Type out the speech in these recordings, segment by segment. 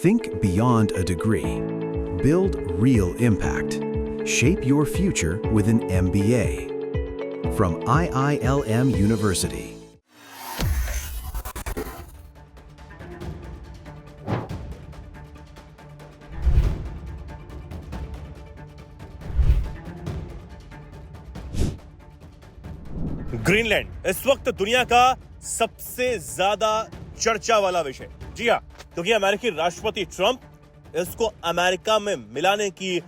Think beyond a degree. Build real impact. Shape your future with an MBA. From IILM University. Greenland इस वक्त दुनिया का सबसे ज्यादा चर्चा वाला विषय। जी हाँ, क्योंकि अमेरिकी राष्ट्रपति ट्रंप इसको अमेरिका में मिलाने की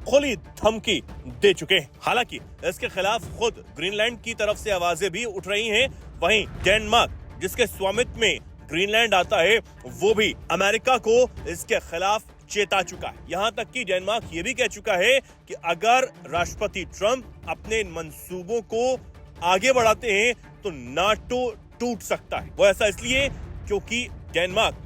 खुली धमकी दे चुके हैं। हालांकि इसके खिलाफ खुद ग्रीनलैंड की तरफ से आवाजें भी उठ रही हैं। वहीं डेनमार्क, जिसके स्वामित्व में ग्रीनलैंड आता है, वो भी अमेरिका को इसके खिलाफ चेता चुका है। यहां तक कि डेनमार्क ये भी कह चुका है कि अगर राष्ट्रपति ट्रंप अपने इन मंसूबों को आगे बढ़ाते हैं तो नाटो टूट सकता है। वो ऐसा इसलिए क्योंकि डेनमार्क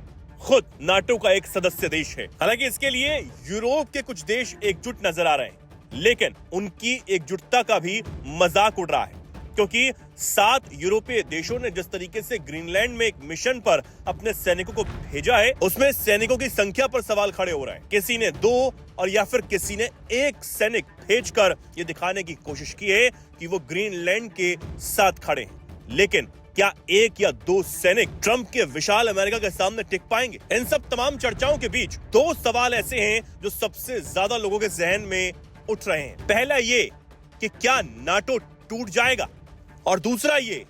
खुद नाटो का एक सदस्य देश है। हालांकि इसके लिए यूरोप के कुछ देश एकजुट नजर आ रहे हैं, लेकिन उनकी एकजुटता का भी मजाक उड़ रहा है, क्योंकि 7 यूरोपीय देशों ने जिस तरीके से ग्रीनलैंड में एक मिशन पर अपने सैनिकों को भेजा है, उसमें सैनिकों की संख्या पर सवाल खड़े हो रहे हैं। किसी ने 2 और या फिर किसी ने 1 सैनिक भेजकर यह दिखाने की कोशिश की है कि वो ग्रीनलैंड के साथ खड़े हैं। लेकिन क्या 1 या 2 सैनिक ट्रंप के विशाल अमेरिका के सामने टिक पाएंगे? इन सब तमाम चर्चाओं के बीच 2 सवाल ऐसे हैं जो सबसे ज्यादा लोगों के जहन में उठ रहे हैं। पहला ये कि क्या नाटो टूट जाएगा, और दूसरा ये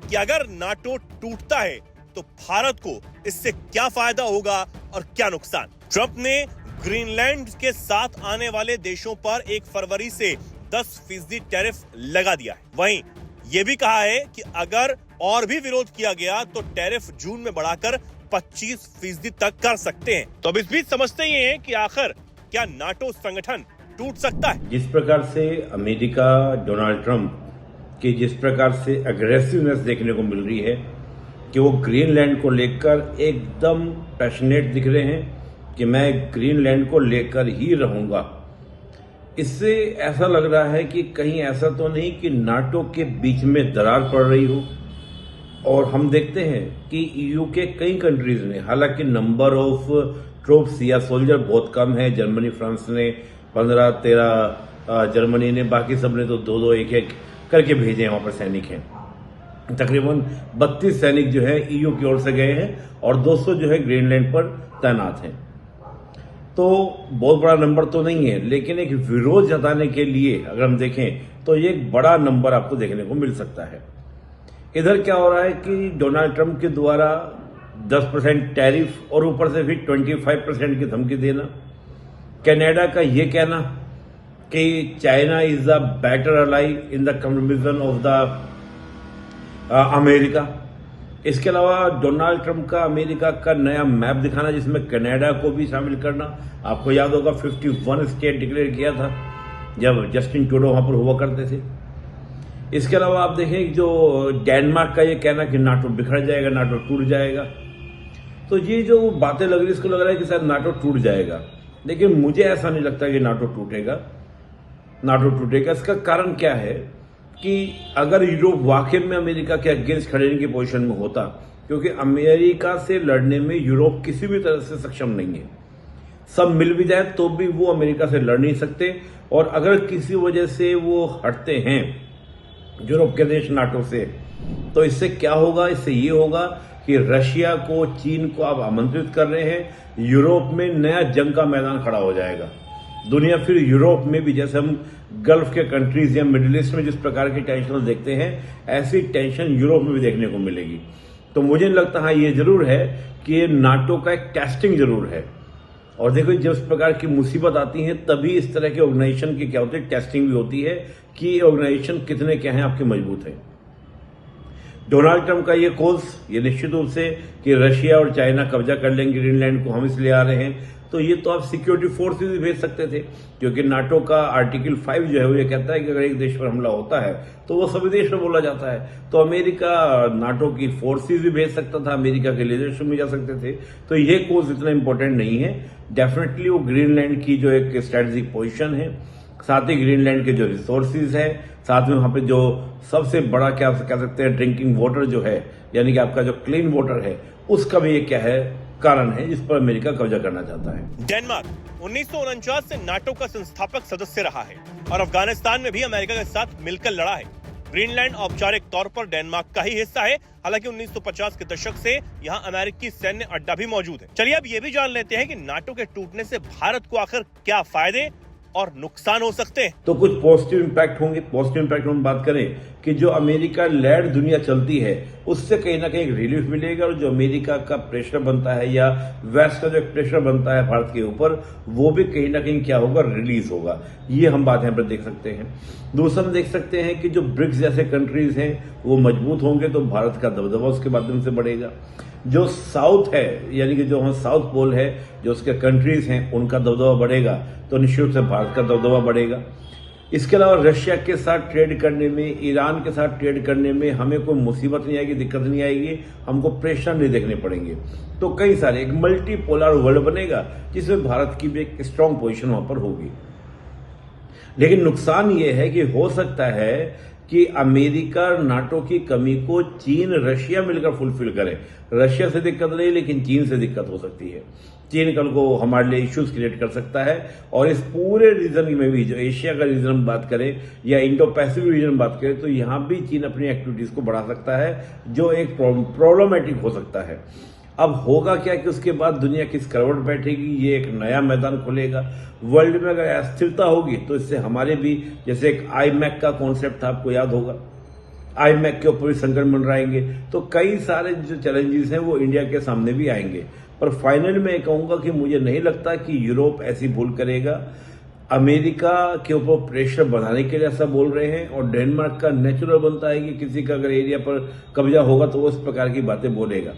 कि अगर नाटो टूटता है तो भारत को इससे क्या फायदा होगा और क्या नुकसान। ट्रंप ने ग्रीनलैंड के साथ आने वाले देशों पर 1 फरवरी से 10% टैरिफ लगा दिया है। वहीं यह भी कहा है कि अगर और भी विरोध किया गया तो टैरिफ जून में बढ़ाकर 25% तक कर सकते हैं। तो अब इस बीच समझते ही हैं कि आखिर क्या नाटो संगठन टूट सकता है। जिस प्रकार से अमेरिका डोनाल्ड ट्रंप की जिस प्रकार से अग्रेसिवनेस देखने को मिल रही है कि वो ग्रीनलैंड को लेकर एकदम पैशनेट दिख रहे हैं कि मैं ग्रीनलैंड को लेकर ही रहूंगा, इससे ऐसा लग रहा है कि कहीं ऐसा तो नहीं कि नाटो के बीच में दरार पड़ रही हो। और हम देखते हैं कि ईयू के कई कंट्रीज ने, हालांकि नंबर ऑफ ट्रूप्स या सोल्जर बहुत कम है। जर्मनी, फ्रांस ने 15-13, जर्मनी ने, बाकी सब ने तो 2-2, 1-1 करके भेजे हैं। वहां पर सैनिक हैं, तकरीबन 32 सैनिक जो है ईयू की ओर से गए हैं और 200 जो है ग्रीनलैंड पर तैनात हैं। तो बहुत बड़ा नंबर तो नहीं है, लेकिन एक विरोध जताने के लिए अगर हम देखें तो ये एक बड़ा नंबर आपको देखने को मिल सकता है। इधर क्या हो रहा है कि डोनाल्ड ट्रंप के द्वारा 10% टैरिफ और ऊपर से भी 25% की धमकी देना, कनाडा का ये कहना कि China is the better ally in the communism of the America. इसके अलावा डोनाल्ड ट्रंप का अमेरिका का नया मैप दिखाना, जिसमें कनाडा को भी शामिल करना। आपको याद होगा 51 स्टेट डिक्लेयर किया था जब जस्टिन ट्रूडो वहां पर हुआ करते थे। इसके अलावा आप देखें जो डेनमार्क का ये कहना कि नाटो बिखर जाएगा, नाटो टूट जाएगा। तो ये जो बातें लग रही, इसको लग रहा है कि शायद नाटो टूट जाएगा, लेकिन मुझे ऐसा नहीं लगता कि नाटो टूटेगा। इसका कारण क्या है कि अगर यूरोप वाकई में अमेरिका के अगेंस्ट खड़े की पोजीशन में होता, क्योंकि अमेरिका से लड़ने में यूरोप किसी भी तरह से सक्षम नहीं है। सब मिल भी जाए तो भी वो अमेरिका से लड़ नहीं सकते, और अगर किसी वजह से वो हटते हैं यूरोप के देश नाटो से, तो इससे क्या होगा? इससे ये होगा कि रशिया को, चीन को आप आमंत्रित कर रहे हैं, यूरोप में नया जंग का मैदान खड़ा हो जाएगा। दुनिया फिर यूरोप में भी, जैसे हम गल्फ के कंट्रीज या मिडिल ईस्ट में जिस प्रकार की टेंशन देखते हैं, ऐसी टेंशन यूरोप में भी देखने को मिलेगी। तो मुझे नहीं लगता, हाँ ये जरूर है कि ये नाटो का एक टेस्टिंग जरूर है। और देखो, जब इस प्रकार की मुसीबत आती है तभी इस तरह के ऑर्गेनाइजेशन की क्या होती है, टेस्टिंग भी होती है कि ऑर्गेनाइजेशन कितने क्या है आपके मजबूत है। डोनाल्ड ट्रंप का ये कोर्स, ये निश्चित रूप से कि रशिया और चाइना कब्जा कर लेंगे ग्रीनलैंड को, हम इसलिए आ रहे हैं, तो ये तो आप सिक्योरिटी फोर्सेज भी भेज सकते थे, क्योंकि नाटो का आर्टिकल 5 जो है वो ये कहता है कि अगर एक देश पर हमला होता है तो वो सभी देश में बोला जाता है। तो अमेरिका नाटो की फोर्सेज भी भेज सकता था, अमेरिका के लीडरशिप में जा सकते थे। तो ये कोर्स इतना इंपॉर्टेंट नहीं है। डेफिनेटली वो ग्रीनलैंड की जो एक स्ट्रेटेजिक पोजीशन है, साथ ही ग्रीनलैंड के जो रिसोर्सेज है, साथ में वहां पे जो सबसे बड़ा क्या कह सकते हैं ड्रिंकिंग वाटर जो है, यानी कि आपका जो क्लीन वाटर है, उसका भी ये क्या है कारण है जिस पर अमेरिका कब्जा करना चाहता है। डेनमार्क 1949 से नाटो का संस्थापक सदस्य रहा है और अफगानिस्तान में भी अमेरिका के साथ मिलकर लड़ा है। ग्रीनलैंड औपचारिक तौर पर डेनमार्क का ही हिस्सा है, हालांकि 1950 के दशक से यहाँ अमेरिकी सैन्य अड्डा भी मौजूद है। चलिए अब ये भी जान लेते हैं कि नाटो के टूटने से भारत को आखिर क्या फायदे और नुकसान हो सकते हैं। तो कुछ पॉजिटिव इंपैक्ट होंगे। पॉजिटिव इंपैक्ट हम बात करें कि जो अमेरिका लेड दुनिया चलती है उससे कहीं ना कहीं रिलीफ मिलेगा, और जो अमेरिका का प्रेशर बनता है या वेस्ट का जो प्रेशर बनता है भारत के ऊपर, वो भी कहीं ना कहीं क्या होगा, रिलीज होगा। ये हम बात यहाँ पर देख सकते हैं। दूसरा हम देख सकते हैं कि जो ब्रिक्स जैसे कंट्रीज हैं वो मजबूत होंगे तो भारत का दबदबा उसके माध्यम से बढ़ेगा। जो साउथ है यानी कि जो हम साउथ पोल है, जो उसके कंट्रीज हैं, उनका दबदबा बढ़ेगा तो निश्चित रूप से भारत का दबदबा बढ़ेगा। इसके अलावा रशिया के साथ ट्रेड करने में, ईरान के साथ ट्रेड करने में हमें कोई मुसीबत नहीं आएगी, दिक्कत नहीं आएगी, हमको प्रेशर नहीं देखने पड़ेंगे। तो कई सारे एक मल्टी पोलर वर्ल्ड बनेगा जिसमें भारत की भी एक स्ट्रांग पोजीशन वहां पर होगी। लेकिन नुकसान ये है कि हो सकता है कि अमेरिका नाटो की कमी को चीन रशिया मिलकर फुलफिल करे। रशिया से दिक्कत नहीं, लेकिन चीन से दिक्कत हो सकती है। चीन कल को हमारे लिए इश्यूज क्रिएट कर सकता है, और इस पूरे रीजन में भी, जो एशिया का रीजन हम बात करें या इंडो पैसिफिक रीजन बात करें, तो यहां भी चीन अपनी एक्टिविटीज को बढ़ा सकता है, जो एक प्रॉब्लमेटिक हो सकता है। अब होगा क्या कि उसके बाद दुनिया किस करवट बैठेगी, ये एक नया मैदान खुलेगा। वर्ल्ड में अगर अस्थिरता होगी तो इससे हमारे भी, जैसे एक आईमैक का कॉन्सेप्ट था, आपको याद होगा, आईमैक के ऊपर भी संकट मंडराएंगे। तो कई सारे जो चैलेंजेस हैं वो इंडिया के सामने भी आएंगे। पर फाइनल में कहूंगा कि मुझे नहीं लगता कि यूरोप ऐसी भूल करेगा। अमेरिका के ऊपर प्रेशर बढ़ाने के लिए ऐसा बोल रहे हैं, और डेनमार्क का नेचुरल बनता है कि किसी का अगर एरिया पर कब्जा होगा तो वो इस प्रकार की बातें बोलेगा।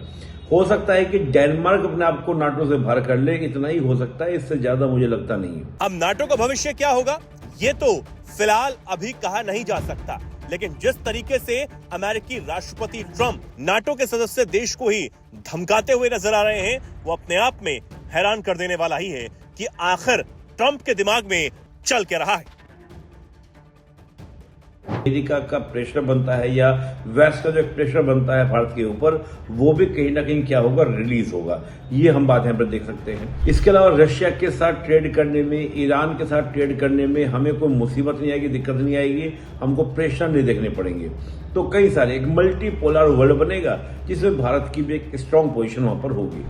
हो सकता है कि डेनमार्क अपने आप को नाटो से बाहर कर ले, इतना ही हो सकता है, इससे ज्यादा मुझे लगता नहीं है। अब नाटो का भविष्य क्या होगा ये तो फिलहाल अभी कहा नहीं जा सकता, लेकिन जिस तरीके से अमेरिकी राष्ट्रपति ट्रंप नाटो के सदस्य देश को ही धमकाते हुए नजर आ रहे हैं, वो अपने आप में हैरान कर देने वाला ही है कि आखिर ट्रंप के दिमाग में चल क्या रहा है। अमेरिका का प्रेशर बनता है या वेस्ट का जो प्रेशर बनता है भारत के ऊपर, वो भी कहीं ना कहीं क्या होगा, रिलीज होगा। ये हम बात यहाँ पर देख सकते हैं। इसके अलावा रशिया के साथ ट्रेड करने में, ईरान के साथ ट्रेड करने में हमें कोई मुसीबत नहीं आएगी, दिक्कत नहीं आएगी, हमको प्रेशर नहीं देखने पड़ेंगे। तो कई सारे एक मल्टी पोलर वर्ल्ड बनेगा जिसमें भारत की भी एक स्ट्रांग पोजीशन वहां पर होगी।